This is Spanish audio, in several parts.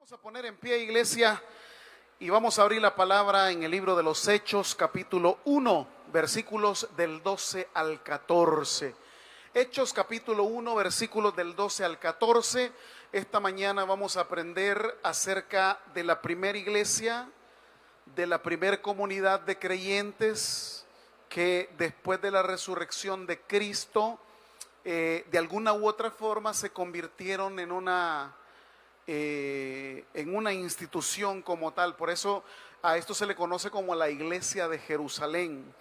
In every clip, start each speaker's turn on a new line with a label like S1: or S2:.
S1: Vamos a poner en pie, iglesia, y vamos a abrir la palabra en el libro de los Hechos, capítulo 1, versículos del 12 al 14. Hechos, capítulo 1, versículos del 12 al 14. Esta mañana vamos a aprender acerca de la primera iglesia, de la primera comunidad de creyentes que después de la resurrección de Cristo, de alguna u otra forma se convirtieron en una institución como tal. Por eso a esto se le conoce como la iglesia de Jerusalén.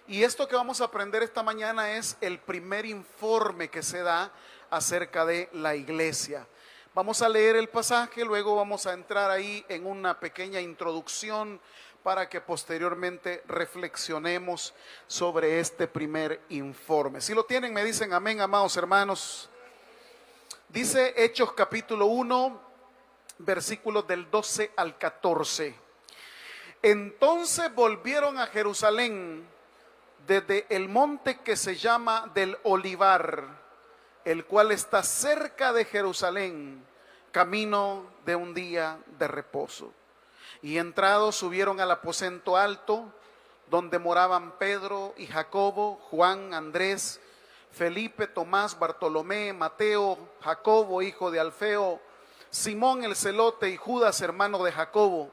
S1: Y esto que vamos a aprender esta mañana es el primer informe que se da acerca de la iglesia. Vamos a leer el pasaje, luego vamos a entrar ahí en una pequeña introducción para que posteriormente reflexionemos sobre este primer informe. Si lo tienen, me dicen amén, amados hermanos. Dice Hechos capítulo 1, versículos del 12 al 14. Entonces volvieron a Jerusalén desde el monte que se llama del Olivar, el cual está cerca de Jerusalén, camino de un día de reposo. Y entrados subieron al aposento alto, donde moraban Pedro y Jacobo, Juan, Andrés, Felipe, Tomás, Bartolomé, Mateo, Jacobo, hijo de Alfeo, Simón el celote y Judas, hermano de Jacobo.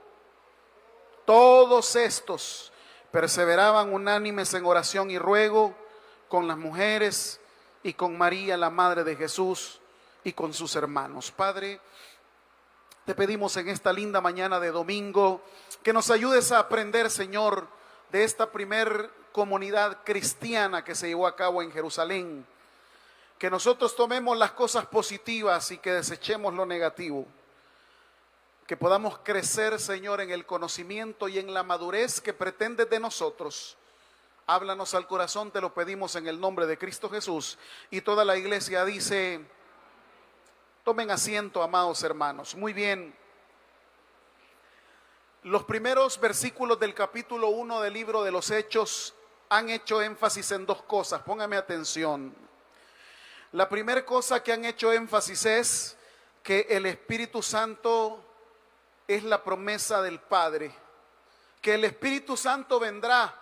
S1: Todos estos perseveraban unánimes en oración y ruego con las mujeres y con María, la madre de Jesús, y con sus hermanos. Padre, te pedimos en esta linda mañana de domingo que nos ayudes a aprender, Señor, de esta primer comunidad cristiana que se llevó a cabo en Jerusalén. Que nosotros tomemos las cosas positivas y que desechemos lo negativo. Que podamos crecer, Señor, en el conocimiento y en la madurez que pretendes de nosotros. Háblanos al corazón, te lo pedimos en el nombre de Cristo Jesús. Y toda la iglesia dice: tomen asiento, amados hermanos. Muy bien. Los primeros versículos del capítulo 1 del libro de los Hechos han hecho énfasis en dos cosas. Póngame atención. La primera cosa que han hecho énfasis es que el Espíritu Santo es la promesa del Padre, que el Espíritu Santo vendrá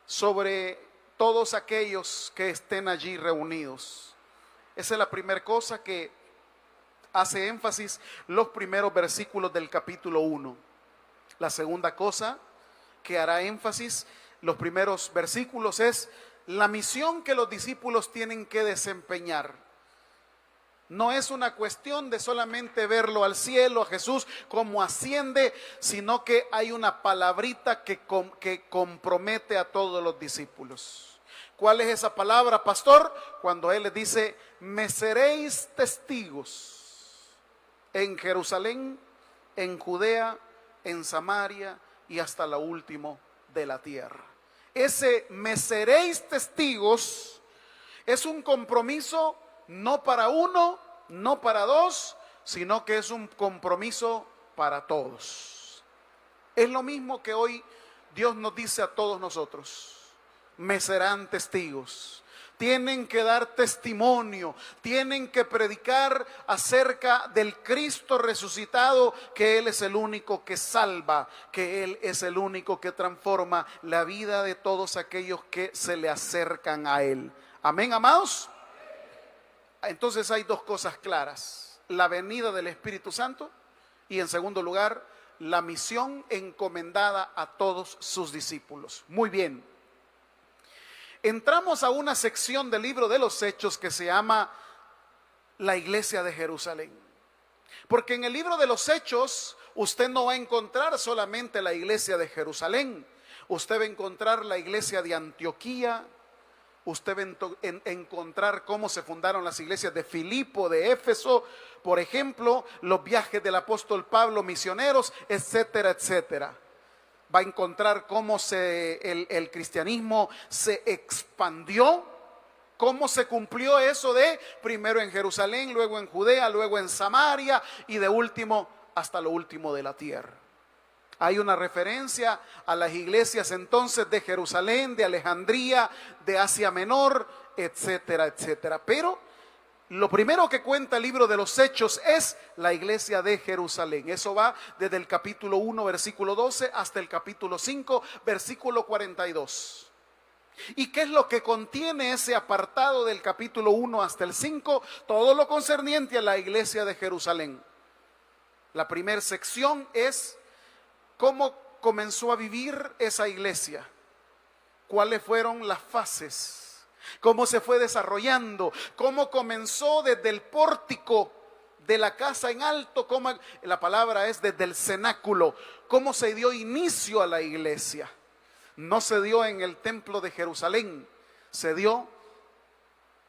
S1: sobre todos aquellos que estén allí reunidos. Esa es la primera cosa que hace énfasis los primeros versículos del capítulo 1. La segunda cosa que hará énfasis los primeros versículos es la misión que los discípulos tienen que desempeñar. No es una cuestión de solamente verlo al cielo, a Jesús, como asciende, sino que hay una palabrita que compromete a todos los discípulos. ¿Cuál es esa palabra, pastor? Cuando Él les dice: me seréis testigos en Jerusalén, en Judea, en Samaria y hasta lo último de la tierra. Ese me seréis testigos es un compromiso no para uno, no para dos, sino que es un compromiso para todos. Es lo mismo que hoy Dios nos dice a todos nosotros: me serán testigos. Tienen que dar testimonio, tienen que predicar acerca del Cristo resucitado, que Él es el único que salva, que Él es el único que transforma la vida de todos aquellos que se le acercan a Él. Amén, amados. Entonces hay dos cosas claras: la venida del Espíritu Santo y, en segundo lugar, la misión encomendada a todos sus discípulos. Muy bien. Entramos a una sección del libro de los Hechos que se llama la iglesia de Jerusalén. Porque en el libro de los Hechos usted no va a encontrar solamente la iglesia de Jerusalén. Usted va a encontrar la iglesia de Antioquía. Usted va a encontrar cómo se fundaron las iglesias de Filipo, de Éfeso, por ejemplo, los viajes del apóstol Pablo, misioneros, etcétera, etcétera. Va a encontrar cómo el cristianismo se expandió, cómo se cumplió eso de primero en Jerusalén, luego en Judea, luego en Samaria y de último hasta lo último de la tierra. Hay una referencia a las iglesias entonces de Jerusalén, de Alejandría, de Asia Menor, etcétera, etcétera. Pero lo primero que cuenta el libro de los Hechos es la iglesia de Jerusalén. Eso va desde el capítulo 1, versículo 12, hasta el capítulo 5, versículo 42. ¿Y qué es lo que contiene ese apartado del capítulo 1 hasta el 5? Todo lo concerniente a la iglesia de Jerusalén. La primera sección es cómo comenzó a vivir esa iglesia, cuáles fueron las fases, cómo se fue desarrollando, cómo comenzó desde el pórtico de la casa en alto, cómo, la palabra es desde el cenáculo, cómo se dio inicio a la iglesia. No se dio en el templo de Jerusalén, se dio,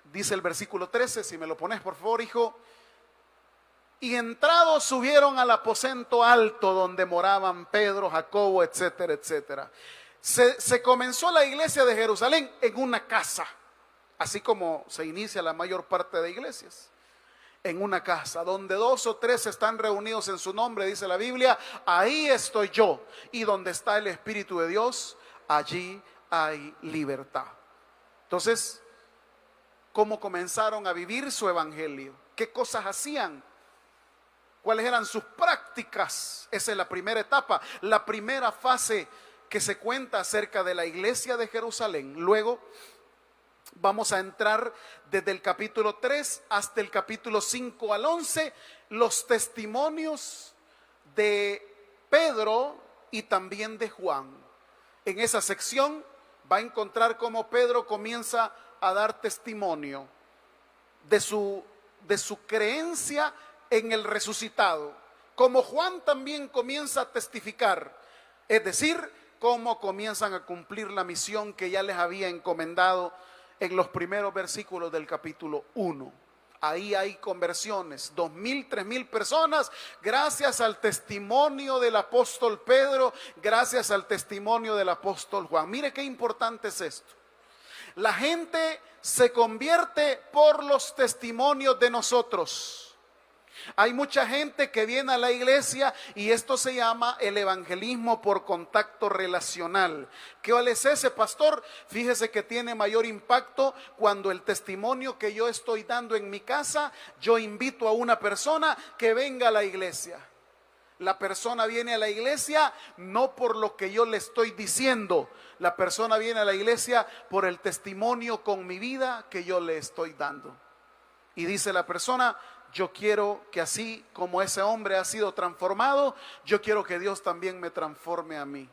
S1: dice el versículo 13, si me lo pones por favor, hijo. Y entrados subieron al aposento alto donde moraban Pedro, Jacobo, etcétera, etcétera. Se comenzó la iglesia de Jerusalén en una casa, así como se inicia la mayor parte de iglesias. En una casa, donde 2 o 3 están reunidos en su nombre, dice la Biblia, ahí estoy yo. Y donde está el Espíritu de Dios, allí hay libertad. Entonces, ¿cómo comenzaron a vivir su evangelio? ¿Qué cosas hacían? ¿Cuáles eran sus prácticas? Esa es la primera etapa, la primera fase que se cuenta acerca de la iglesia de Jerusalén. Luego vamos a entrar desde el capítulo 3 hasta el capítulo 5 al 11, los testimonios de Pedro y también de Juan. En esa sección va a encontrar cómo Pedro comienza a dar testimonio de su creencia en el resucitado, como Juan también comienza a testificar, es decir, cómo comienzan a cumplir la misión que ya les había encomendado en los primeros versículos del capítulo 1. Ahí hay conversiones, 2,000, 3,000 personas, gracias al testimonio del apóstol Pedro, gracias al testimonio del apóstol Juan. Mire qué importante es esto. La gente se convierte por los testimonios de nosotros. Hay mucha gente que viene a la iglesia y esto se llama el evangelismo por contacto relacional. ¿Qué es ese, pastor? Fíjese que tiene mayor impacto cuando el testimonio que yo estoy dando en mi casa, yo invito a una persona que venga a la iglesia. La persona viene a la iglesia no por lo que yo le estoy diciendo. La persona viene a la iglesia por el testimonio con mi vida que yo le estoy dando. Y dice la persona: yo quiero que así como ese hombre ha sido transformado, yo quiero que Dios también me transforme a mí.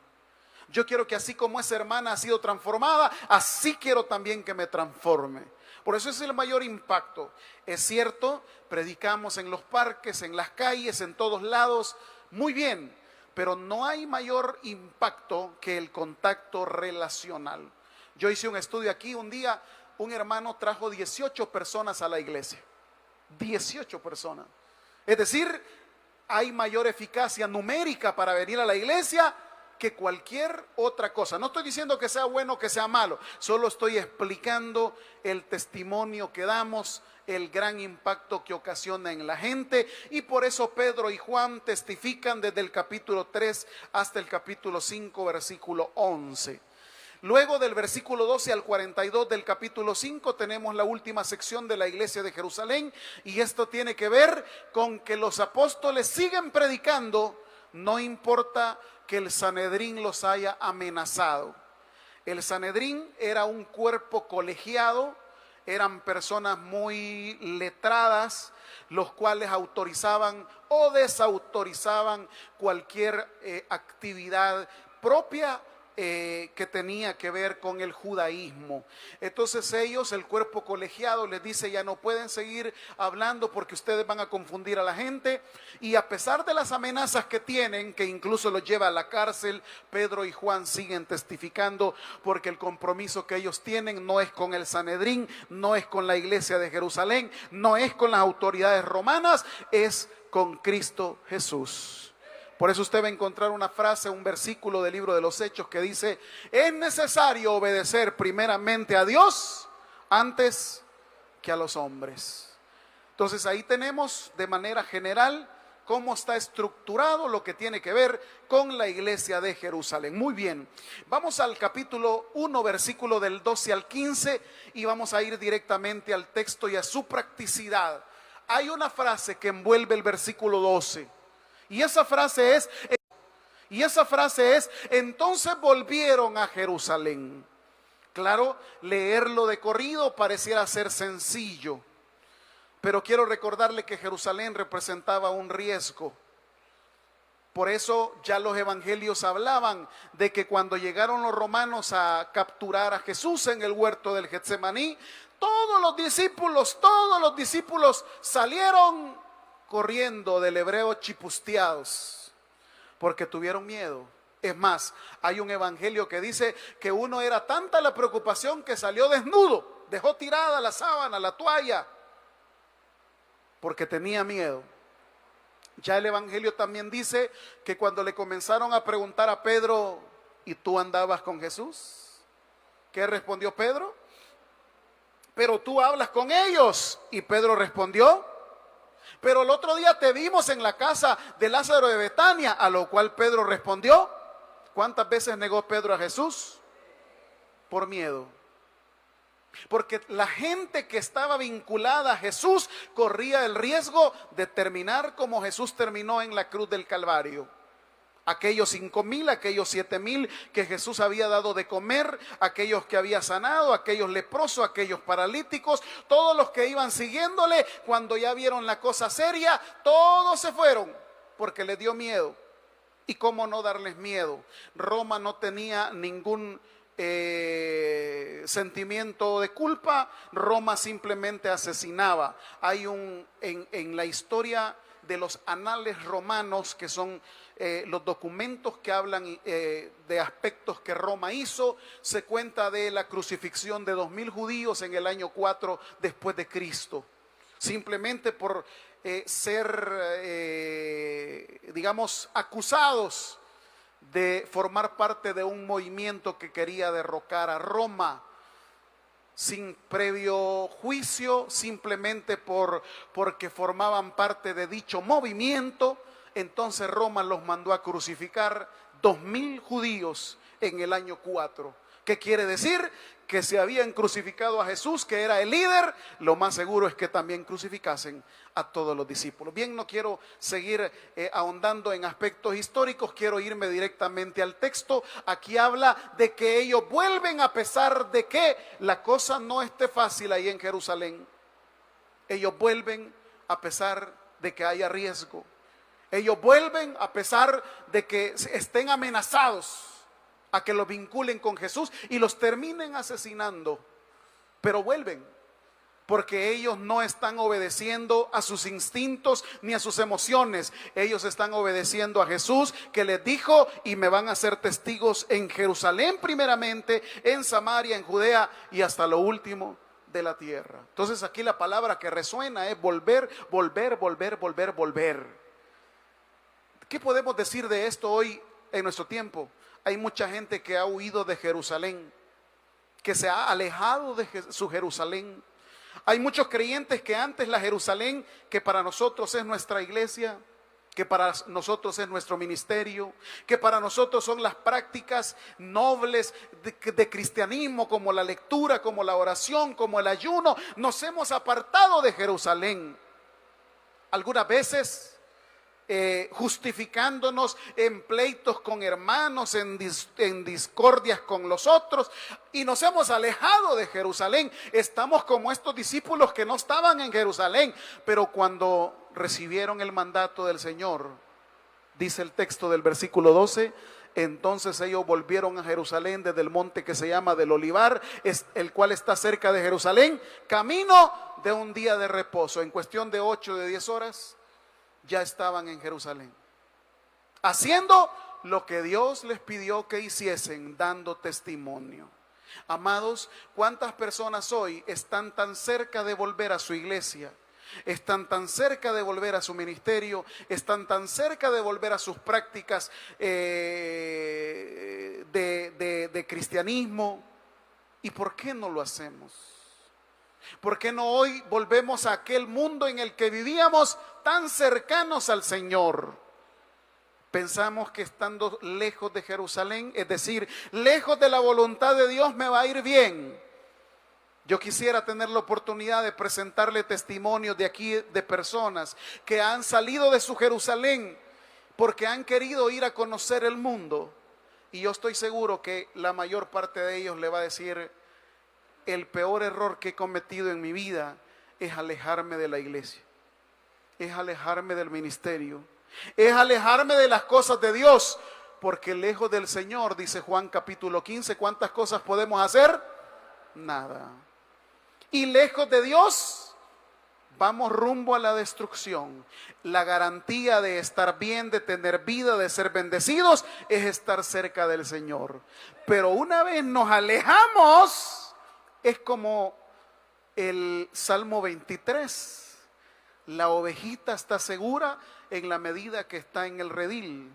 S1: Yo quiero que así como esa hermana ha sido transformada, así quiero también que me transforme. Por eso es el mayor impacto. Es cierto, predicamos en los parques, en las calles, en todos lados, muy bien, pero no hay mayor impacto que el contacto relacional. Yo hice un estudio aquí un día, un hermano trajo 18 personas a la iglesia. 18 personas. Es decir, hay mayor eficacia numérica para venir a la iglesia que cualquier otra cosa. No estoy diciendo que sea bueno o que sea malo, solo estoy explicando el testimonio que damos, el gran impacto que ocasiona en la gente, y por eso Pedro y Juan testifican desde el capítulo 3 hasta el capítulo 5, versículo 11. Luego del versículo 12 al 42 del capítulo 5 tenemos la última sección de la iglesia de Jerusalén, y esto tiene que ver con que los apóstoles siguen predicando, no importa que el Sanedrín los haya amenazado. El Sanedrín era un cuerpo colegiado, eran personas muy letradas, los cuales autorizaban o desautorizaban cualquier actividad propia que tenía que ver con el judaísmo. Entonces ellos, el cuerpo colegiado, les dice: ya no pueden seguir hablando porque ustedes van a confundir a la gente. Y a pesar de las amenazas que tienen, que incluso los lleva a la cárcel, Pedro y Juan siguen testificando, porque el compromiso que ellos tienen no es con el Sanedrín, no es con la iglesia de Jerusalén, no es con las autoridades romanas, es con Cristo Jesús. Por eso usted va a encontrar una frase, un versículo del libro de los Hechos que dice: es necesario obedecer primeramente a Dios antes que a los hombres. Entonces ahí tenemos de manera general cómo está estructurado lo que tiene que ver con la iglesia de Jerusalén. Muy bien, vamos al capítulo 1, versículo del 12 al 15 y vamos a ir directamente al texto y a su practicidad. Hay una frase que envuelve el versículo 12 y esa frase es, entonces volvieron a Jerusalén. Claro, leerlo de corrido pareciera ser sencillo, pero quiero recordarle que Jerusalén representaba un riesgo. Por eso ya los evangelios hablaban de que cuando llegaron los romanos a capturar a Jesús en el huerto del Getsemaní, todos los discípulos salieron corriendo del Hebreo chipusteados, porque tuvieron miedo. Es más, hay un evangelio que dice que uno era tanta la preocupación que salió desnudo, dejó tirada la sábana, la toalla, porque tenía miedo. Ya el evangelio también dice que cuando le comenzaron a preguntar a Pedro, ¿y tú andabas con Jesús? ¿Qué respondió Pedro? Pero tú hablas con ellos. Y Pedro respondió, pero el otro día te vimos en la casa de Lázaro de Betania. A lo cual Pedro respondió, ¿cuántas veces negó Pedro a Jesús? Por miedo. Porque la gente que estaba vinculada a Jesús corría el riesgo de terminar como Jesús terminó en la cruz del Calvario. Aquellos 5,000, aquellos 7,000 que Jesús había dado de comer, aquellos que había sanado, aquellos leprosos, aquellos paralíticos, todos los que iban siguiéndole, cuando ya vieron la cosa seria, todos se fueron porque les dio miedo. ¿Y cómo no darles miedo? Roma no tenía ningún sentimiento de culpa. Roma simplemente asesinaba. Hay en la historia de los anales romanos, que son los documentos que hablan de aspectos que Roma hizo, se cuenta de la crucifixión de 2,000 judíos en el año 4 después de Cristo, simplemente por ser, digamos, acusados de formar parte de un movimiento que quería derrocar a Roma sin previo juicio, simplemente porque formaban parte de dicho movimiento. Entonces Roma los mandó a crucificar 2,000 judíos en el año 4. ¿Qué quiere decir? Que si habían crucificado a Jesús, que era el líder, lo más seguro es que también crucificasen a todos los discípulos. Bien, no quiero seguir ahondando en aspectos históricos, quiero irme directamente al texto. Aquí habla de que ellos vuelven a pesar de que la cosa no esté fácil ahí en Jerusalén. Ellos vuelven a pesar de que haya riesgo. Ellos vuelven a pesar de que estén amenazados a que los vinculen con Jesús y los terminen asesinando, pero vuelven, porque ellos no están obedeciendo a sus instintos ni a sus emociones. Ellos están obedeciendo a Jesús, que les dijo, y me van a ser testigos en Jerusalén primeramente, en Samaria, en Judea y hasta lo último de la tierra. Entonces aquí la palabra que resuena es volver, volver, volver, volver, volver. ¿Qué podemos decir de esto hoy en nuestro tiempo? Hay mucha gente que ha huido de Jerusalén, que se ha alejado de su Jerusalén. Hay muchos creyentes que antes la Jerusalén, que para nosotros es nuestra iglesia, que para nosotros es nuestro ministerio, que para nosotros son las prácticas nobles de cristianismo, como la lectura, como la oración, como el ayuno, nos hemos apartado de Jerusalén. Algunas veces justificándonos en pleitos con hermanos, en discordias con los otros, y nos hemos alejado de Jerusalén. Estamos como estos discípulos que no estaban en Jerusalén, pero cuando recibieron el mandato del Señor, dice el texto del versículo 12, entonces ellos volvieron a Jerusalén desde el monte que se llama del Olivar, el cual está cerca de Jerusalén, camino de un día de reposo. En cuestión de 8 de 10 horas ya estaban en Jerusalén, haciendo lo que Dios les pidió que hiciesen, dando testimonio. Amados, ¿cuántas personas hoy están tan cerca de volver a su iglesia? Están tan cerca de volver a su ministerio, están tan cerca de volver a sus prácticas de cristianismo. ¿Y por qué no lo hacemos? ¿Por qué no hoy volvemos a aquel mundo en el que vivíamos tan cercanos al Señor, pensamos que estando lejos de Jerusalén, es decir, lejos de la voluntad de Dios, me va a ir bien. Yo quisiera tener la oportunidad de presentarle testimonios de aquí, de personas que han salido de su Jerusalén porque han querido ir a conocer el mundo. Y yo estoy seguro que la mayor parte de ellos le va a decir: el peor error que he cometido en mi vida es alejarme de la iglesia, es alejarme del ministerio, es alejarme de las cosas de Dios, porque lejos del Señor, dice Juan capítulo 15, ¿cuántas cosas podemos hacer? Nada. Y lejos de Dios, vamos rumbo a la destrucción. La garantía de estar bien, de tener vida, de ser bendecidos, es estar cerca del Señor. Pero una vez nos alejamos, es como el Salmo 23. La ovejita está segura en la medida que está en el redil,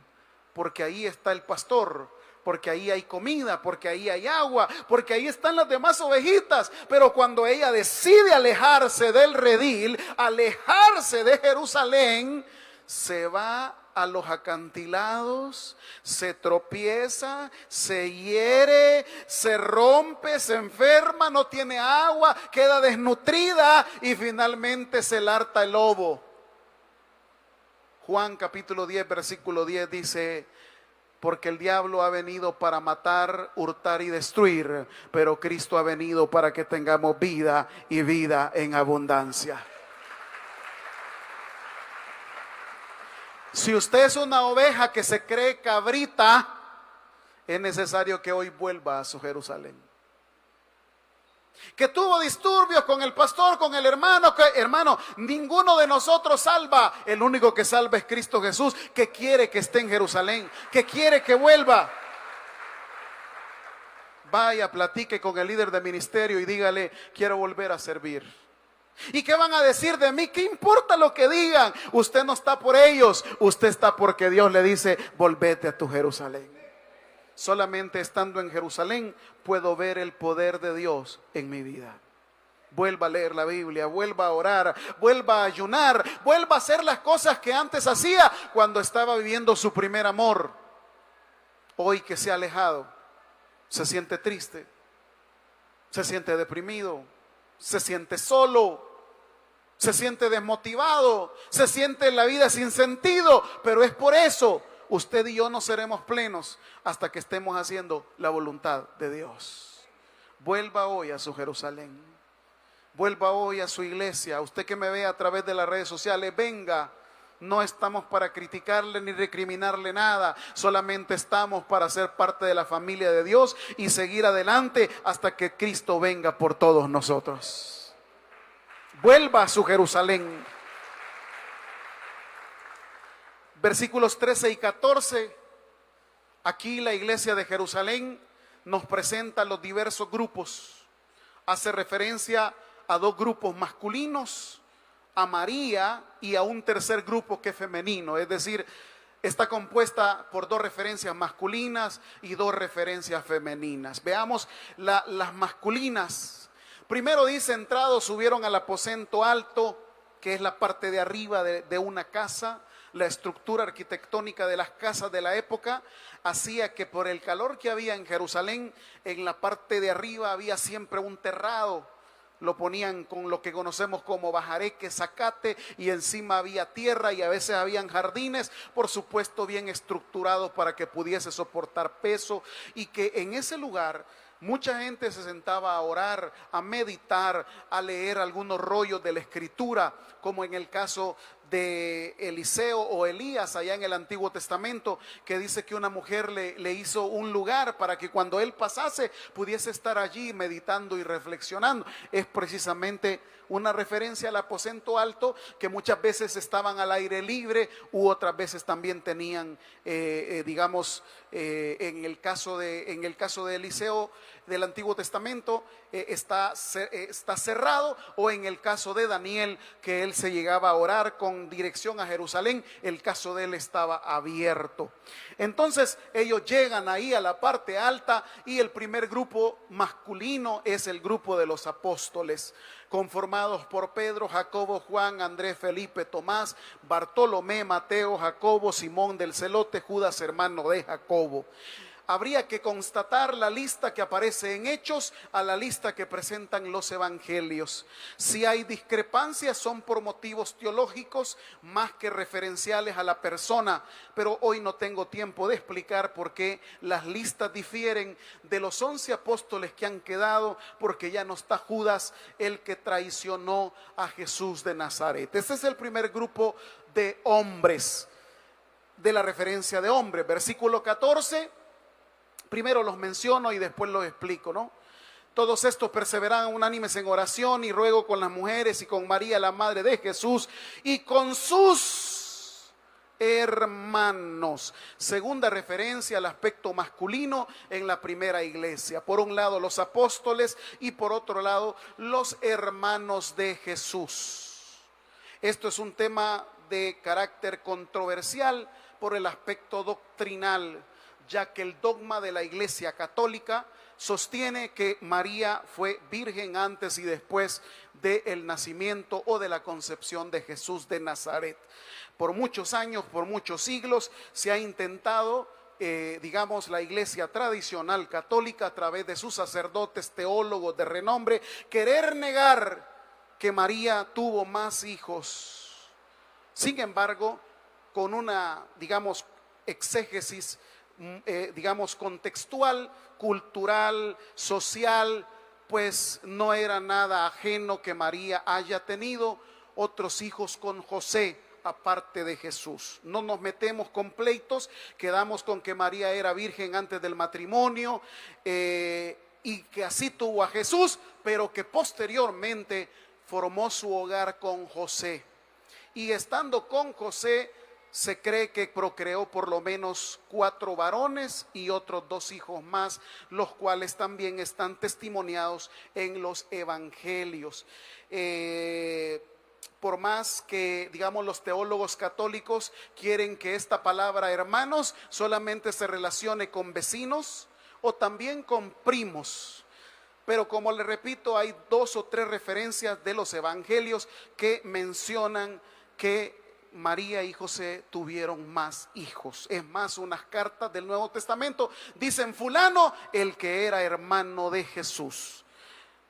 S1: porque ahí está el pastor, porque ahí hay comida, porque ahí hay agua, porque ahí están las demás ovejitas. Pero cuando ella decide alejarse del redil, alejarse de Jerusalén, se va a los acantilados, se tropieza, se hiere, se rompe, se enferma, no tiene agua, queda desnutrida y finalmente se la harta el lobo. Juan capítulo 10, versículo 10 dice: porque el diablo ha venido para matar, hurtar y destruir, pero Cristo ha venido para que tengamos vida y vida en abundancia. Si usted es una oveja que se cree cabrita, es necesario que hoy vuelva a su Jerusalén. Que tuvo disturbios con el pastor, con el hermano, hermano, ninguno de nosotros salva. El único que salva es Cristo Jesús, que quiere que esté en Jerusalén, que quiere que vuelva. Vaya, platique con el líder de ministerio y dígale: quiero volver a servir. ¿Y qué van a decir de mí? ¿Qué importa lo que digan? Usted no está por ellos, usted está porque Dios le dice: volvete a tu Jerusalén. Solamente estando en Jerusalén puedo ver el poder de Dios en mi vida. Vuelva a leer la Biblia, vuelva a orar, vuelva a ayunar, vuelva a hacer las cosas que antes hacía cuando estaba viviendo su primer amor. Hoy que se ha alejado, se siente triste, se siente deprimido, se siente solo, se siente desmotivado, se siente en la vida sin sentido. Pero es por eso usted y yo no seremos plenos hasta que estemos haciendo la voluntad de Dios. Vuelva hoy a su Jerusalén, vuelva hoy a su iglesia. Usted que me ve a través de las redes sociales, venga. No estamos para criticarle ni recriminarle nada, solamente estamos para ser parte de la familia de Dios y seguir adelante hasta que Cristo venga por todos nosotros. Vuelva a su Jerusalén. Versículos 13 y 14, aquí la iglesia de Jerusalén nos presenta los diversos grupos. Hace referencia a dos grupos masculinos, a María, y a un tercer grupo que es femenino. Es decir, está compuesta por dos referencias masculinas y dos referencias femeninas. Veamos las masculinas. Primero dice: entrados subieron al aposento alto, que es la parte de arriba de una casa. La estructura arquitectónica de las casas de la época hacía que por el calor que había en Jerusalén, en la parte de arriba había siempre un terrado. Lo ponían con lo que conocemos como bajareque, zacate, y encima había tierra y a veces habían jardines, por supuesto bien estructurados para que pudiese soportar peso, y que en ese lugar mucha gente se sentaba a orar, a meditar, a leer algunos rollos de la escritura, como en el caso de Eliseo o Elías allá en el Antiguo Testamento, que dice que una mujer le hizo un lugar para que cuando él pasase pudiese estar allí meditando y reflexionando. Es precisamente una referencia al aposento alto, que muchas veces estaban al aire libre u otras veces también tenían, en el caso de Eliseo, del Antiguo Testamento está cerrado, o en el caso de Daniel, que él se llegaba a orar con dirección a Jerusalén, el caso de él estaba abierto. Entonces ellos llegan ahí a la parte alta y el primer grupo masculino es el grupo de los apóstoles, conformados por Pedro, Jacobo, Juan, Andrés, Felipe, Tomás, Bartolomé, Mateo, Jacobo, Simón del Celote, Judas, hermano de Jacobo. Habría que constatar la lista que aparece en Hechos a la lista que presentan los evangelios. Si hay discrepancias son por motivos teológicos más que referenciales a la persona, pero hoy no tengo tiempo de explicar por qué las listas difieren de los 11 apóstoles que han quedado, porque ya no está Judas, el que traicionó a Jesús de Nazaret. Este es el primer grupo de hombres, de la referencia de hombres. Versículo 14. Primero los menciono y después los explico, ¿no? Todos estos perseveraban unánimes en oración y ruego con las mujeres y con María, la madre de Jesús, y con sus hermanos. Segunda referencia al aspecto masculino en la primera iglesia. Por un lado los apóstoles y por otro lado los hermanos de Jesús. Esto es un tema de carácter controversial por el aspecto doctrinal, ya que el dogma de la Iglesia Católica sostiene que María fue virgen antes y después del nacimiento o de la concepción de Jesús de Nazaret. Por muchos años, por muchos siglos, se ha intentado, la Iglesia tradicional católica, a través de sus sacerdotes, teólogos de renombre, querer negar que María tuvo más hijos. Sin embargo, con una, exégesis contextual, cultural, social, pues no era nada ajeno que María haya tenido otros hijos con José aparte de Jesús. No nos metemos con pleitos, quedamos con que María era virgen antes del matrimonio y que así tuvo a Jesús, pero que posteriormente formó su hogar con José. Y estando con José, se cree que procreó por lo menos 4 varones y otros 2 hijos más, los cuales también están testimoniados en los evangelios. Por más que, los teólogos católicos quieren que esta palabra hermanos solamente se relacione con vecinos o también con primos. Pero como le repito, hay 2 o 3 referencias de los evangelios que mencionan que María y José tuvieron más hijos. Es más, unas cartas del Nuevo Testamento dicen fulano, el que era hermano de Jesús.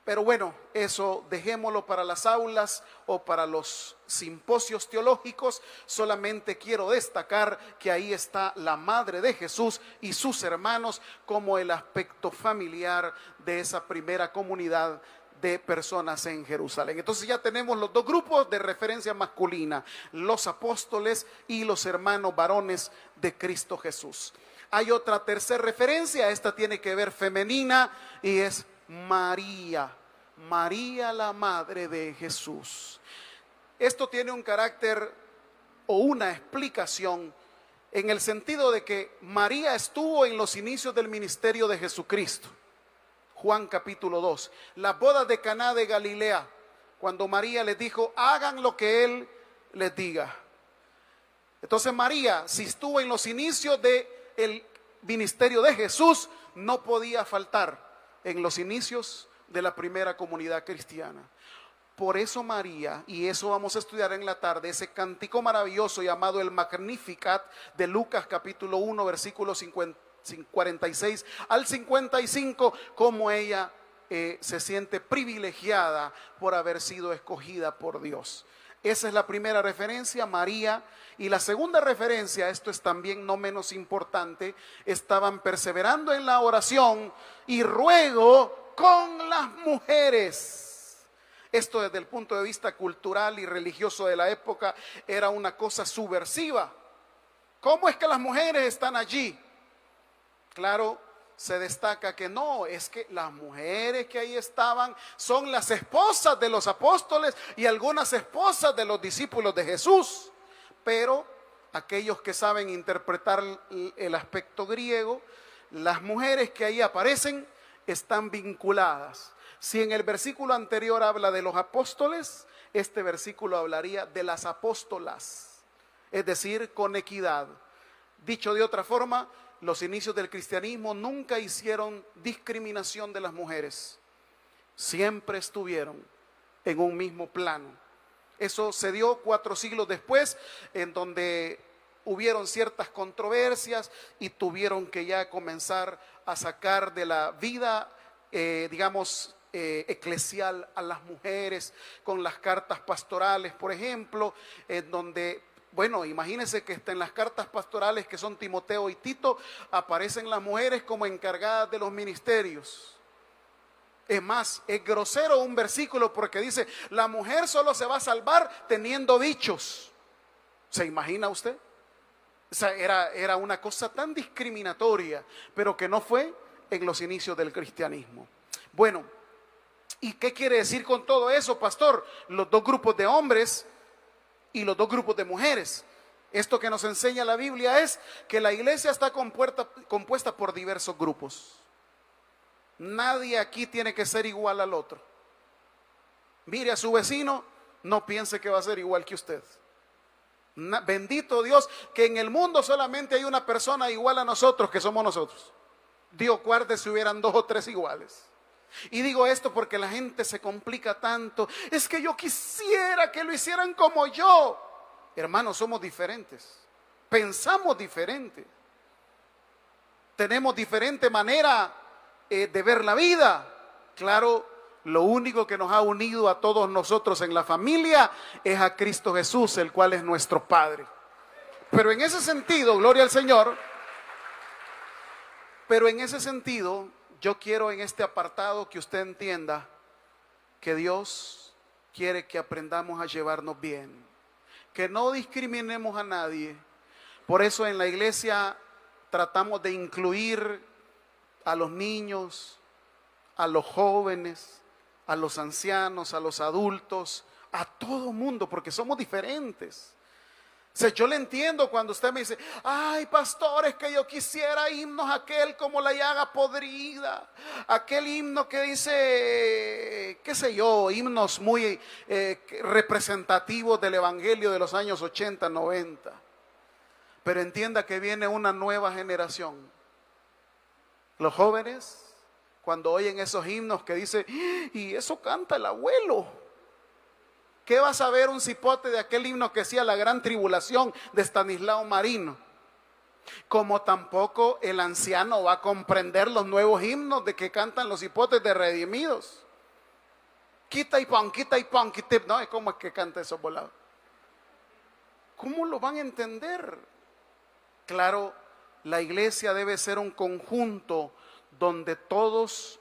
S1: Pero bueno, eso dejémoslo para las aulas o para los simposios teológicos. Solamente quiero destacar que ahí está la madre de Jesús y sus hermanos como el aspecto familiar de esa primera comunidad de personas en Jerusalén. Entonces ya tenemos los 2 grupos de referencia masculina, los apóstoles y los hermanos varones de Cristo Jesús. Hay otra tercera referencia, esta tiene que ver femenina y es María, María la madre de Jesús. Esto tiene un carácter o una explicación en el sentido de que María estuvo en los inicios del ministerio de Jesucristo. Juan capítulo 2, las bodas de Caná de Galilea, cuando María les dijo, hagan lo que Él les diga. Entonces María, si estuvo en los inicios del ministerio de Jesús, no podía faltar en los inicios de la primera comunidad cristiana. Por eso María, y eso vamos a estudiar en la tarde, ese cántico maravilloso llamado el Magnificat de Lucas capítulo 1, versículos 46 al 55, como ella se siente privilegiada por haber sido escogida por Dios. Esa es la primera referencia, María. Y la segunda referencia, esto es también no menos importante, estaban perseverando en la oración y ruego con las mujeres. Esto desde el punto de vista cultural y religioso de la época era una cosa subversiva. ¿Cómo es que las mujeres están allí? Claro, se destaca que no, es que las mujeres que ahí estaban son las esposas de los apóstoles y algunas esposas de los discípulos de Jesús. Pero aquellos que saben interpretar el aspecto griego, las mujeres que ahí aparecen están vinculadas. Si en el versículo anterior habla de los apóstoles, este versículo hablaría de las apóstolas, es decir, con equidad. Dicho de otra forma, los inicios del cristianismo nunca hicieron discriminación de las mujeres, siempre estuvieron en un mismo plano. Eso se dio 4 siglos después, en donde hubieron ciertas controversias y tuvieron que ya comenzar a sacar de la vida, eclesial a las mujeres, con las cartas pastorales, por ejemplo, en donde, bueno, imagínense que en las cartas pastorales, que son Timoteo y Tito, aparecen las mujeres como encargadas de los ministerios. Es más, es grosero un versículo porque dice, la mujer solo se va a salvar teniendo bichos. ¿Se imagina usted? O sea, era una cosa tan discriminatoria, pero que no fue en los inicios del cristianismo. Bueno, ¿y qué quiere decir con todo eso, pastor? Los 2 grupos de hombres y los 2 grupos de mujeres. Esto que nos enseña la Biblia es que la iglesia está compuesta por diversos grupos. Nadie aquí tiene que ser igual al otro. Mire a su vecino, no piense que va a ser igual que usted. Bendito Dios, que en el mundo solamente hay una persona igual a nosotros, que somos nosotros. Dios guarde si hubieran 2 o 3 iguales. Y digo esto porque la gente se complica tanto. Es que yo quisiera que lo hicieran como yo. Hermanos, somos diferentes. Pensamos diferente. Tenemos diferente manera de ver la vida. Claro, lo único que nos ha unido a todos nosotros en la familia es a Cristo Jesús, el cual es nuestro Padre. Pero en ese sentido, gloria al Señor, pero en ese sentido, yo quiero en este apartado que usted entienda que Dios quiere que aprendamos a llevarnos bien, que no discriminemos a nadie. Por eso en la iglesia tratamos de incluir a los niños, a los jóvenes, a los ancianos, a los adultos, a todo mundo, porque somos diferentes. O sea, yo le entiendo cuando usted me dice, ay, pastor, es que yo quisiera himnos aquel como la llaga podrida, aquel himno que dice, qué sé yo, himnos muy representativos del evangelio de los años 80, 90. Pero entienda que viene una nueva generación. Los jóvenes, cuando oyen esos himnos que dice, y eso canta el abuelo, ¿qué va a saber un cipote de aquel himno que decía la gran tribulación de Estanislao Marino? Como tampoco el anciano va a comprender los nuevos himnos de que cantan los cipotes de redimidos. Quita y pon, no, es como es que canta eso volado. ¿Cómo lo van a entender? Claro, la iglesia debe ser un conjunto donde todos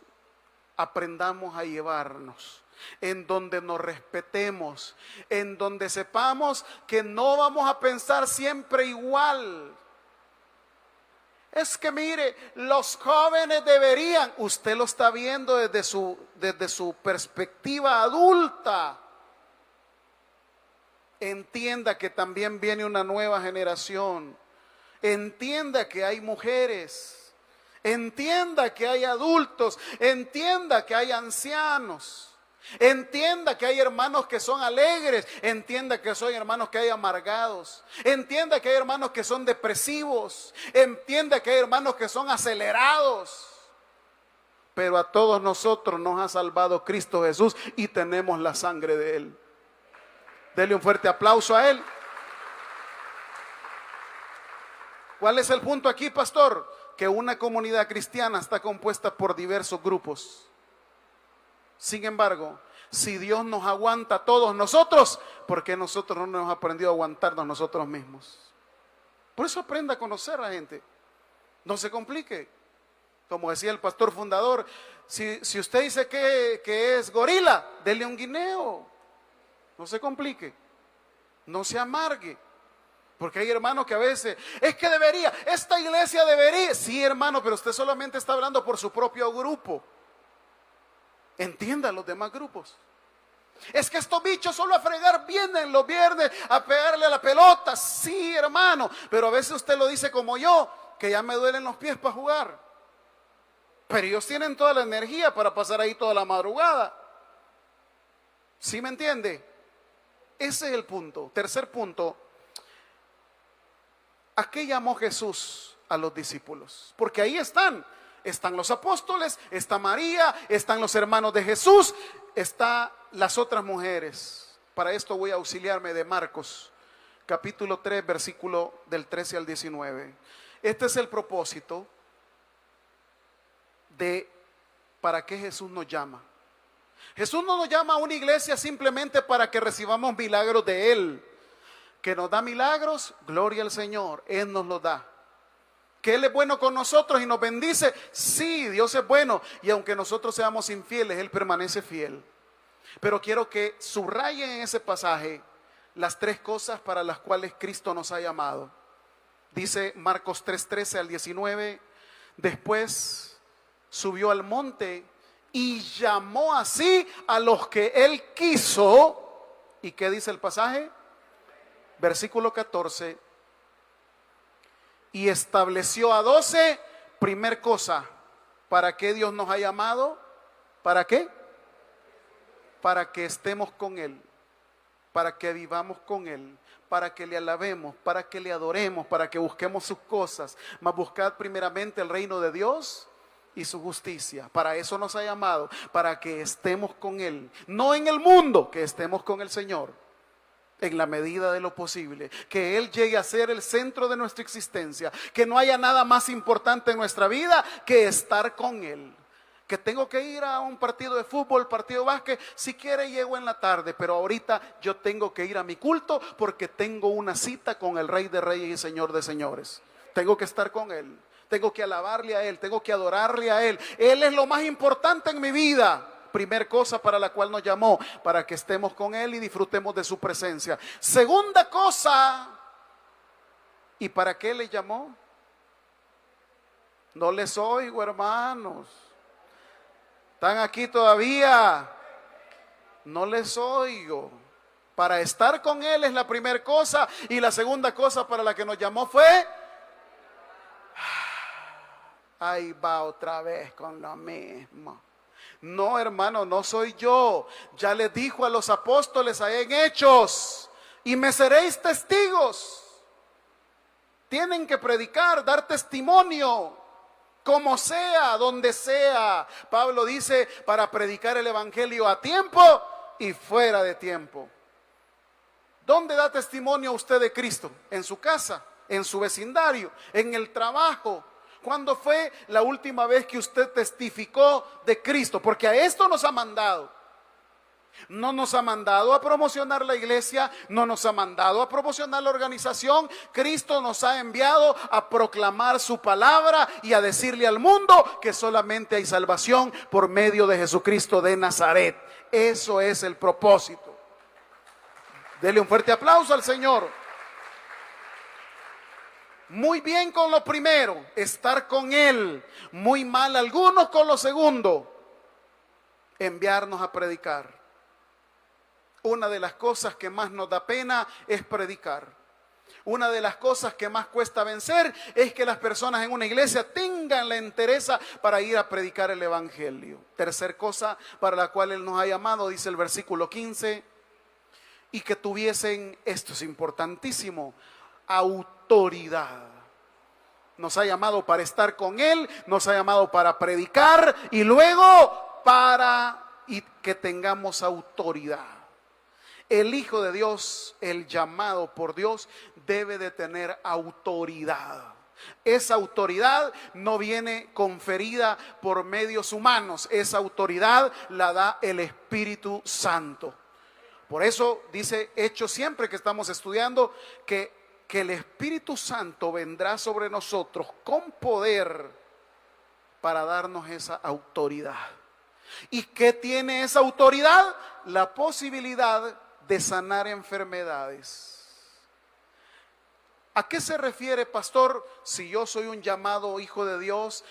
S1: aprendamos a llevarnos, en donde nos respetemos, en donde sepamos que no vamos a pensar siempre igual. Es que mire, los jóvenes deberían, usted lo está viendo desde su perspectiva adulta. Entienda que también viene una nueva generación. Entienda que hay mujeres, entienda que hay adultos, entienda que hay ancianos, entienda que hay hermanos que son alegres, entienda que son hermanos que hay amargados, entienda que hay hermanos que son depresivos, entienda que hay hermanos que son acelerados. Pero a todos nosotros nos ha salvado Cristo Jesús y tenemos la sangre de Él. Dele un fuerte aplauso a Él. ¿Cuál es el punto aquí, pastor? Que una comunidad cristiana está compuesta por diversos grupos. Sin embargo, si Dios nos aguanta a todos nosotros, ¿por qué nosotros no nos hemos aprendido a aguantarnos nosotros mismos? Por eso aprenda a conocer a la gente. No se complique. Como decía el pastor fundador, si usted dice que es gorila, dele un guineo. No se complique. No se amargue. Porque hay hermanos que a veces, es que debería, esta iglesia debería. Sí, hermano, pero usted solamente está hablando por su propio grupo. Entienda los demás grupos. Es que estos bichos solo a fregar vienen los viernes, a pegarle a la pelota. Sí, hermano, pero a veces usted lo dice como yo, que ya me duelen los pies para jugar. pero ellos tienen toda la energía para pasar ahí toda la madrugada. ¿Sí me entiende? Ese es el punto. Tercer punto. ¿A qué llamó Jesús a los discípulos? Porque ahí están. Están los apóstoles, está María, están los hermanos de Jesús, están las otras mujeres. Para esto voy a auxiliarme de Marcos, capítulo 3, versículo del 13 al 19. Este es el propósito de para qué Jesús nos llama. Jesús no nos llama a una iglesia simplemente para que recibamos milagros de Él. Que nos da milagros, gloria al Señor, Él nos los da. Que Él es bueno con nosotros y nos bendice, sí, Dios es bueno. Y aunque nosotros seamos infieles, Él permanece fiel. Pero quiero que subrayen en ese pasaje las tres cosas para las cuales Cristo nos ha llamado. Dice Marcos 3, 13 al 19, después subió al monte y llamó así a los que Él quiso. ¿Y qué dice el pasaje? Versículo 14. Y estableció a 12, primer cosa, ¿para qué Dios nos ha llamado? ¿Para qué? Para que estemos con Él, para que vivamos con Él, para que le alabemos, para que le adoremos, para que busquemos sus cosas. Mas buscad primeramente el reino de Dios y su justicia. Para eso nos ha llamado, para que estemos con Él. No en el mundo, que estemos con el Señor. En la medida de lo posible, que Él llegue a ser el centro de nuestra existencia, que no haya nada más importante en nuestra vida que estar con Él. Que tengo que ir a un partido de fútbol, partido de básquet, si quiere llego en la tarde, pero ahorita yo tengo que ir a mi culto porque tengo una cita con el Rey de Reyes y Señor de Señores. Tengo que estar con Él, tengo que alabarle a Él, tengo que adorarle a Él. Él es lo más importante en mi vida. Primer cosa para la cual nos llamó, para que estemos con Él y disfrutemos de su presencia. Segunda cosa, ¿y para qué le llamó? No les oigo, hermanos. ¿Están aquí todavía? No les oigo. Para estar con Él es la primera cosa, y la segunda cosa para la que nos llamó fue, ahí va otra vez con lo mismo. No, hermano, no soy yo. Ya les dijo a los apóstoles ahí en Hechos, y me seréis testigos. Tienen que predicar, dar testimonio, como sea, donde sea. Pablo dice, para predicar el evangelio a tiempo y fuera de tiempo. ¿Dónde da testimonio usted de Cristo? En su casa, en su vecindario, en el trabajo. ¿Cuándo fue la última vez que usted testificó de Cristo? Porque a esto nos ha mandado. No nos ha mandado a promocionar la iglesia, no nos ha mandado a promocionar la organización. Cristo nos ha enviado a proclamar su palabra y a decirle al mundo que solamente hay salvación por medio de Jesucristo de Nazaret. Eso es el propósito. Dele un fuerte aplauso al Señor. Muy bien con lo primero, estar con Él. Muy mal algunos con lo segundo, enviarnos a predicar. Una de las cosas que más nos da pena es predicar. Una de las cosas que más cuesta vencer es que las personas en una iglesia tengan la entereza para ir a predicar el evangelio. Tercer cosa para la cual Él nos ha llamado, dice el versículo 15, y que tuviesen, esto es importantísimo, autoridad. Nos ha llamado para estar con Él, nos ha llamado para predicar y luego para que tengamos autoridad. El Hijo de Dios, el llamado por Dios, debe de tener autoridad. Esa autoridad no viene conferida por medios humanos, esa autoridad la da el Espíritu Santo. Por eso dice Hechos, siempre que estamos estudiando, que el Espíritu Santo vendrá sobre nosotros con poder para darnos esa autoridad. ¿Y qué tiene esa autoridad? La posibilidad de sanar enfermedades. ¿A qué se refiere, pastor? Si yo soy un llamado hijo de Dios,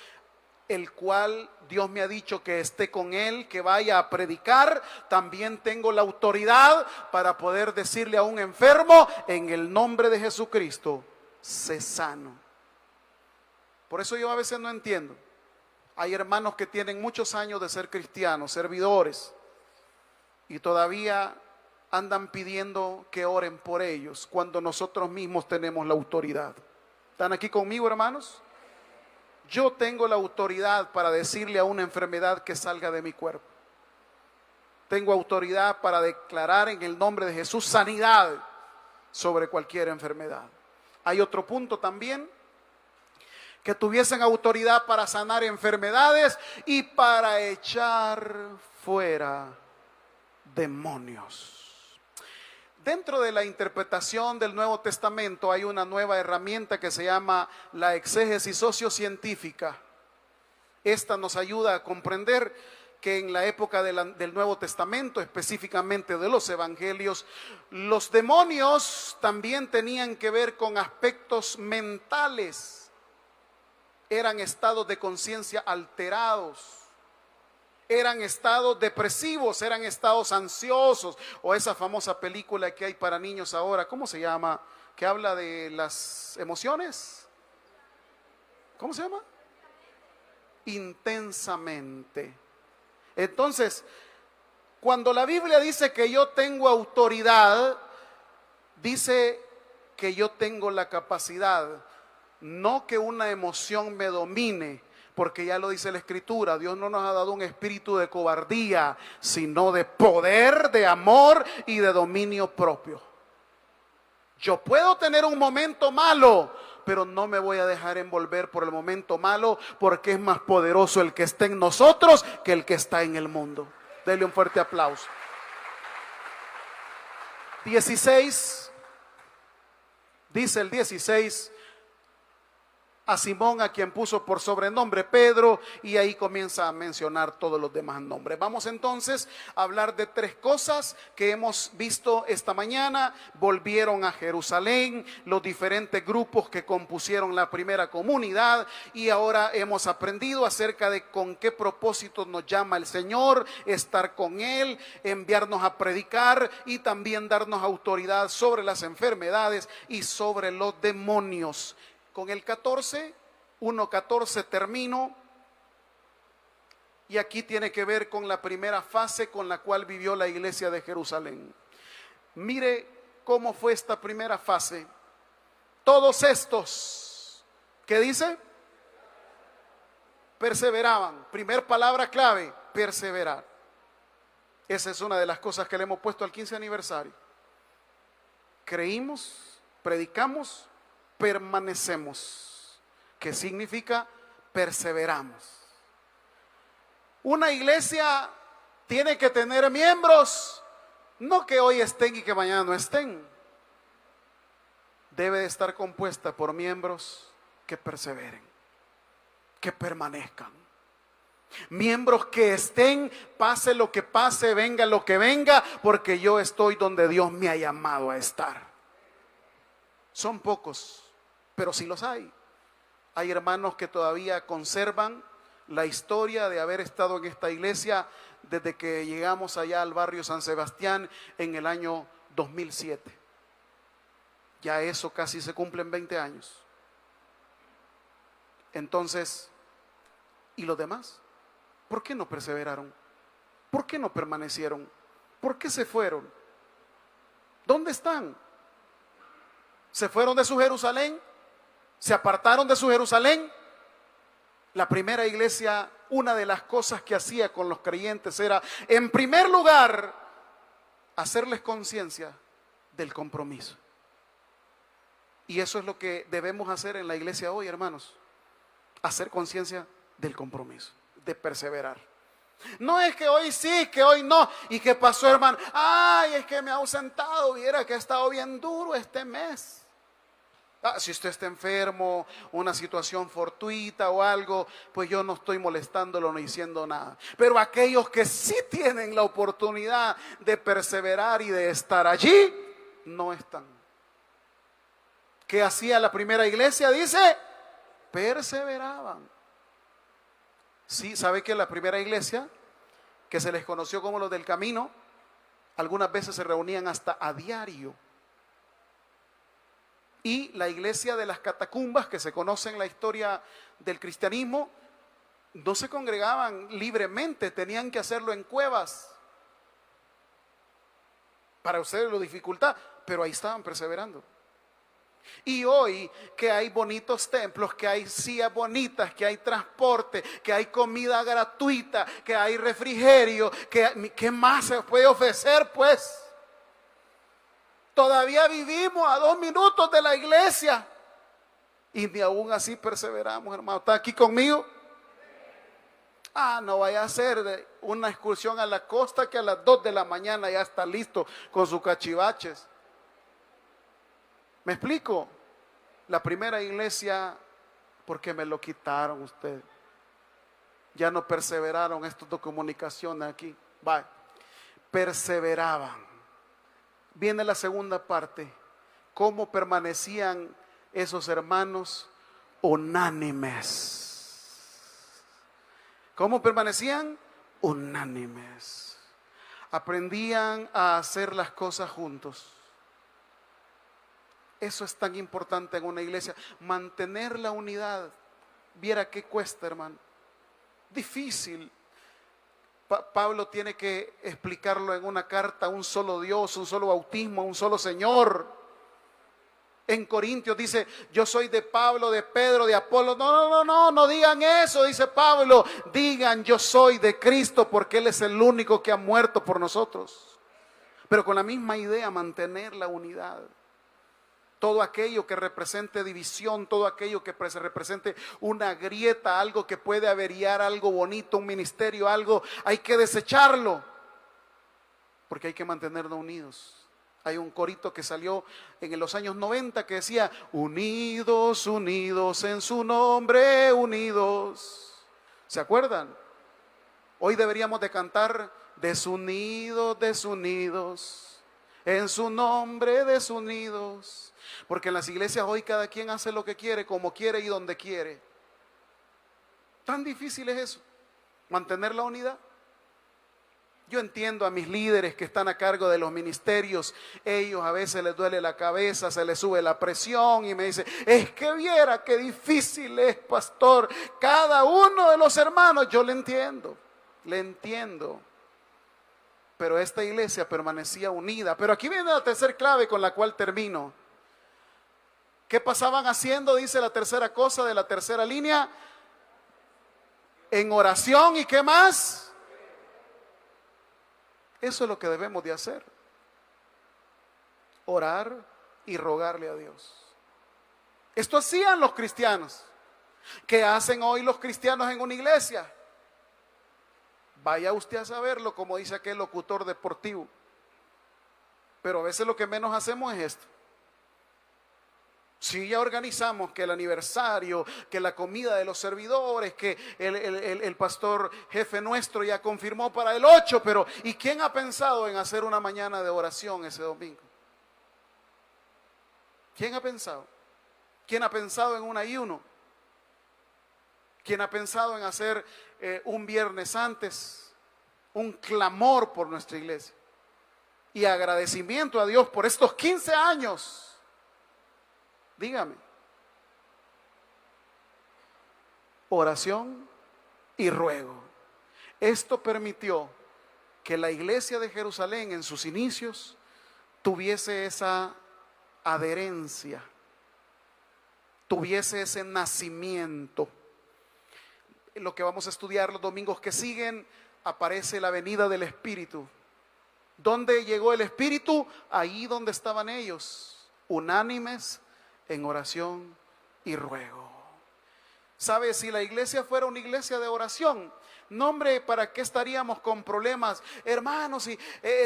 S1: el cual Dios me ha dicho que esté con Él, que vaya a predicar, también tengo la autoridad para poder decirle a un enfermo, en el nombre de Jesucristo, sé sano. Por eso yo a veces no entiendo. Hay hermanos que tienen muchos años de ser cristianos, servidores, y todavía andan pidiendo que oren por ellos cuando nosotros mismos tenemos la autoridad. ¿Están aquí conmigo, hermanos? Yo tengo la autoridad para decirle a una enfermedad que salga de mi cuerpo. Tengo autoridad para declarar en el nombre de Jesús sanidad sobre cualquier enfermedad. Hay otro punto también, que tuviesen autoridad para sanar enfermedades y para echar fuera demonios. Dentro de la interpretación del Nuevo Testamento hay una nueva herramienta que se llama la exégesis sociocientífica. Esta nos ayuda a comprender que en la época del Nuevo Testamento, específicamente de los evangelios, los demonios también tenían que ver con aspectos mentales. Eran estados de conciencia alterados, eran estados depresivos, eran estados ansiosos, o esa famosa película que hay para niños ahora, ¿cómo se llama? Que habla de las emociones. ¿Cómo se llama? Intensamente. Entonces, cuando la Biblia dice que yo tengo autoridad, dice que yo tengo la capacidad, no que una emoción me domine, porque ya lo dice la Escritura, Dios no nos ha dado un espíritu de cobardía, sino de poder, de amor y de dominio propio. Yo puedo tener un momento malo, pero no me voy a dejar envolver por el momento malo, porque es más poderoso el que está en nosotros que el que está en el mundo. Denle un fuerte aplauso. 16, dice el 16, a Simón, a quien puso por sobrenombre Pedro, y ahí comienza a mencionar todos los demás nombres. Vamos entonces a hablar de tres cosas que hemos visto esta mañana. Volvieron a Jerusalén los diferentes grupos que compusieron la primera comunidad, y ahora hemos aprendido acerca de con qué propósito nos llama el Señor, estar con Él, enviarnos a predicar y también darnos autoridad sobre las enfermedades y sobre los demonios. Con el 1:14 termino, y aquí tiene que ver con la primera fase con la cual vivió la iglesia de Jerusalén. Mire cómo fue esta primera fase. Todos estos, ¿qué dice? Perseveraban. Primer palabra clave, perseverar. Esa es una de las cosas que le hemos puesto al 15 aniversario. Creímos, predicamos, permanecemos. ¿Qué significa? Perseveramos. Una iglesia tiene que tener miembros, no que hoy estén y que mañana no estén. Debe de estar compuesta por miembros que perseveren, que permanezcan. Miembros que estén, pase lo que pase, venga lo que venga, porque yo estoy donde Dios me ha llamado a estar. Son pocos, pero sí los hay. Hay hermanos que todavía conservan la historia de haber estado en esta iglesia desde que llegamos allá al barrio San Sebastián en el año 2007. Ya eso casi se cumplen 20 años. Entonces, ¿y los demás? ¿Por qué no perseveraron? ¿Por qué no permanecieron? ¿Por qué se fueron? ¿Dónde están? ¿Se fueron de su Jerusalén? ¿Se apartaron de su Jerusalén? La primera iglesia, una de las cosas que hacía con los creyentes era, en primer lugar, hacerles conciencia del compromiso. Y eso es lo que debemos hacer en la iglesia hoy, hermanos. Hacer conciencia del compromiso, de perseverar. No es que hoy sí, que hoy no. ¿Y qué pasó, hermano? Ay, es que me he ausentado. Viera que ha estado bien duro este mes. Si usted está enfermo, una situación fortuita o algo, pues yo no estoy molestándolo ni diciendo nada. Pero aquellos que sí tienen la oportunidad de perseverar y de estar allí, no están. ¿Qué hacía la primera iglesia? Dice, perseveraban. Sí, ¿sabe que la primera iglesia, que se les conoció como los del camino, algunas veces se reunían hasta a diario? Y la iglesia de las catacumbas, que se conoce en la historia del cristianismo, no se congregaban libremente, tenían que hacerlo en cuevas. Para ustedes la dificultad, pero ahí estaban perseverando. Y hoy que hay bonitos templos, que hay sillas bonitas, que hay transporte, que hay comida gratuita, que hay refrigerio, ¿qué más se puede ofrecer pues? Todavía vivimos a 2 minutos de la iglesia y ni aún así perseveramos, hermano. ¿Está aquí conmigo? No vaya a ser una excursión a la costa que a las 2 de la mañana ya está listo con sus cachivaches. ¿Me explico? La primera iglesia, porque me lo quitaron ustedes. Ya no perseveraron estos de comunicaciones aquí. Va, perseveraban. Viene la segunda parte. ¿Cómo permanecían esos hermanos unánimes? ¿Cómo permanecían? Unánimes. Aprendían a hacer las cosas juntos. Eso es tan importante en una iglesia, mantener la unidad. Viera qué cuesta, hermano. Difícil. Pablo tiene que explicarlo en una carta: un solo Dios, un solo bautismo, un solo Señor. En Corintios dice: yo soy de Pablo, de Pedro, de Apolo. No digan eso, dice Pablo. Digan: yo soy de Cristo, porque Él es el único que ha muerto por nosotros. Pero con la misma idea, mantener la unidad. Todo aquello que represente división, todo aquello que represente una grieta, algo que puede averiar algo bonito, un ministerio, algo, hay que desecharlo, porque hay que mantenernos unidos. Hay un corito que salió en los años 90 que decía: unidos, unidos en su nombre, unidos. ¿Se acuerdan? Hoy deberíamos de cantar: desunidos, desunidos, en su nombre desunidos. Porque en las iglesias hoy cada quien hace lo que quiere, como quiere y donde quiere. Tan difícil es eso, mantener la unidad. Yo entiendo a mis líderes que están a cargo de los ministerios. Ellos a veces les duele la cabeza, se les sube la presión y me dicen: es que viera qué difícil es, pastor, cada uno de los hermanos. Yo le entiendo. Pero esta iglesia permanecía unida. Pero aquí viene la tercera clave con la cual termino. ¿Qué pasaban haciendo? Dice la tercera cosa de la tercera línea: en oración. ¿Y qué más? Eso es lo que debemos de hacer: orar y rogarle a Dios. Esto hacían los cristianos. ¿Qué hacen hoy los cristianos en una iglesia? Vaya usted a saberlo, como dice aquel locutor deportivo. Pero a veces lo que menos hacemos es esto. Si ya organizamos que el aniversario, que la comida de los servidores, que el pastor jefe nuestro ya confirmó para el 8, pero ¿y quién ha pensado en hacer una mañana de oración ese domingo? ¿Quién ha pensado? ¿Quién ha pensado en un ayuno? ¿Quién ha pensado en hacer un viernes antes un clamor por nuestra iglesia y agradecimiento a Dios por estos 15 años? Dígame. Oración y ruego. Esto permitió que la iglesia de Jerusalén en sus inicios tuviese esa adherencia, tuviese ese nacimiento. Lo que vamos a estudiar los domingos que siguen, aparece la venida del Espíritu. ¿Dónde llegó el Espíritu? Ahí donde estaban ellos, unánimes en oración y ruego. ¿Sabe? Si la iglesia fuera una iglesia de oración, no, hombre, ¿para qué estaríamos con problemas? Hermanos, si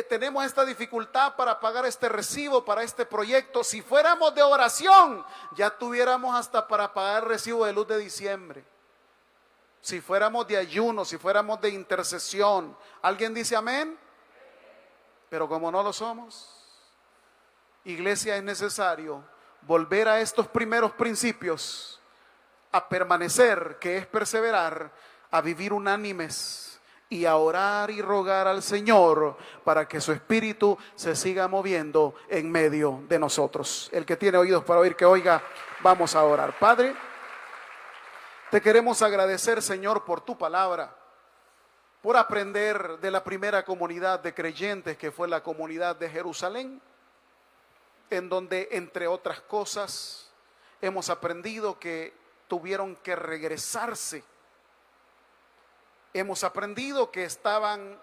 S1: tenemos esta dificultad para pagar este recibo, para este proyecto, si fuéramos de oración, ya tuviéramos hasta para pagar el recibo de luz de diciembre. Si fuéramos de ayuno, si fuéramos de intercesión. ¿Alguien dice amén? Pero como no lo somos, iglesia, es necesario volver a estos primeros principios, a permanecer, que es perseverar, a vivir unánimes y a orar y rogar al Señor para que su Espíritu se siga moviendo en medio de nosotros. El que tiene oídos para oír, que oiga. Vamos a orar. Padre, Te queremos agradecer, Señor, por tu palabra, por aprender de la primera comunidad de creyentes que fue la comunidad de Jerusalén, en donde, entre otras cosas, hemos aprendido que tuvieron que regresarse. Hemos aprendido que estaban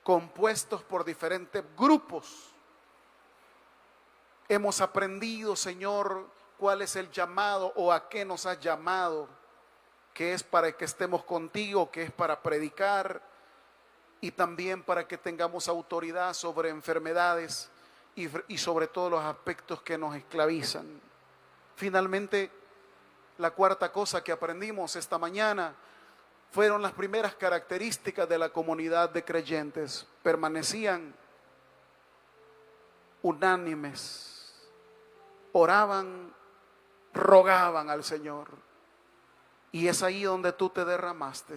S1: compuestos por diferentes grupos. Hemos aprendido, Señor, cuál es el llamado o a qué nos has llamado, que es para que estemos contigo, que es para predicar y también para que tengamos autoridad sobre enfermedades y sobre todos los aspectos que nos esclavizan. Finalmente, la cuarta cosa que aprendimos esta mañana fueron las primeras características de la comunidad de creyentes. Permanecían unánimes, oraban, rogaban al Señor. Y es ahí donde tú te derramaste.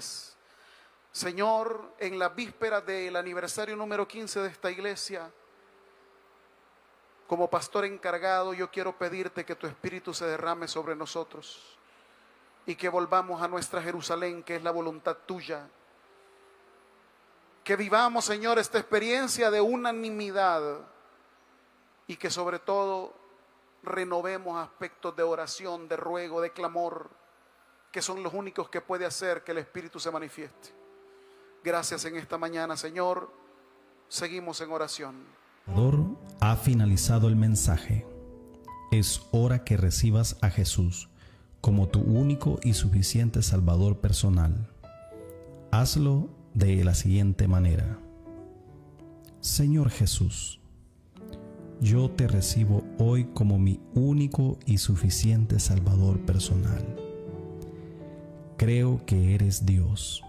S1: Señor, en la víspera del aniversario número 15 de esta iglesia, como pastor encargado, yo quiero pedirte que tu Espíritu se derrame sobre nosotros y que volvamos a nuestra Jerusalén, que es la voluntad tuya. Que vivamos, Señor, esta experiencia de unanimidad y que sobre todo renovemos aspectos de oración, de ruego, de clamor, que son los únicos que puede hacer que el Espíritu se manifieste. Gracias en esta mañana, Señor. Seguimos en oración.
S2: Ha finalizado el mensaje. Es hora que recibas a Jesús como tu único y suficiente Salvador personal. Hazlo de la siguiente manera. Señor Jesús, yo te recibo hoy como mi único y suficiente Salvador personal. Creo que eres Dios,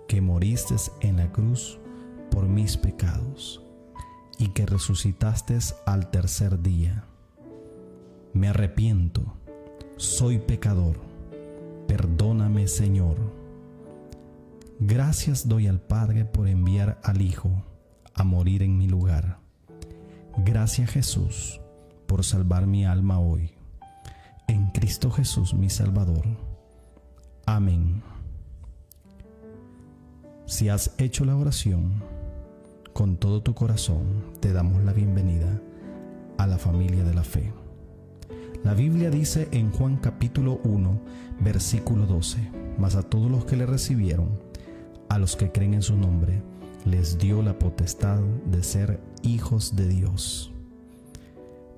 S2: que moriste en la cruz por mis pecados y que resucitaste al tercer día. Me arrepiento, soy pecador, perdóname, Señor. Gracias doy al Padre por enviar al Hijo a morir en mi lugar. Gracias, Jesús, por salvar mi alma hoy. En Cristo Jesús, mi Salvador. Amén. Si has hecho la oración con todo tu corazón, te damos la bienvenida a la familia de la fe. La Biblia dice en Juan capítulo 1, versículo 12, mas a todos los que le recibieron, a los que creen en su nombre, les dio la potestad de ser hijos de Dios.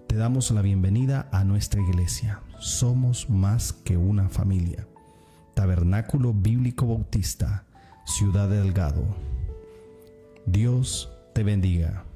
S2: Te damos la bienvenida a nuestra iglesia. Somos más que una familia. Tabernáculo Bíblico Bautista, Ciudad Delgado. Dios te bendiga.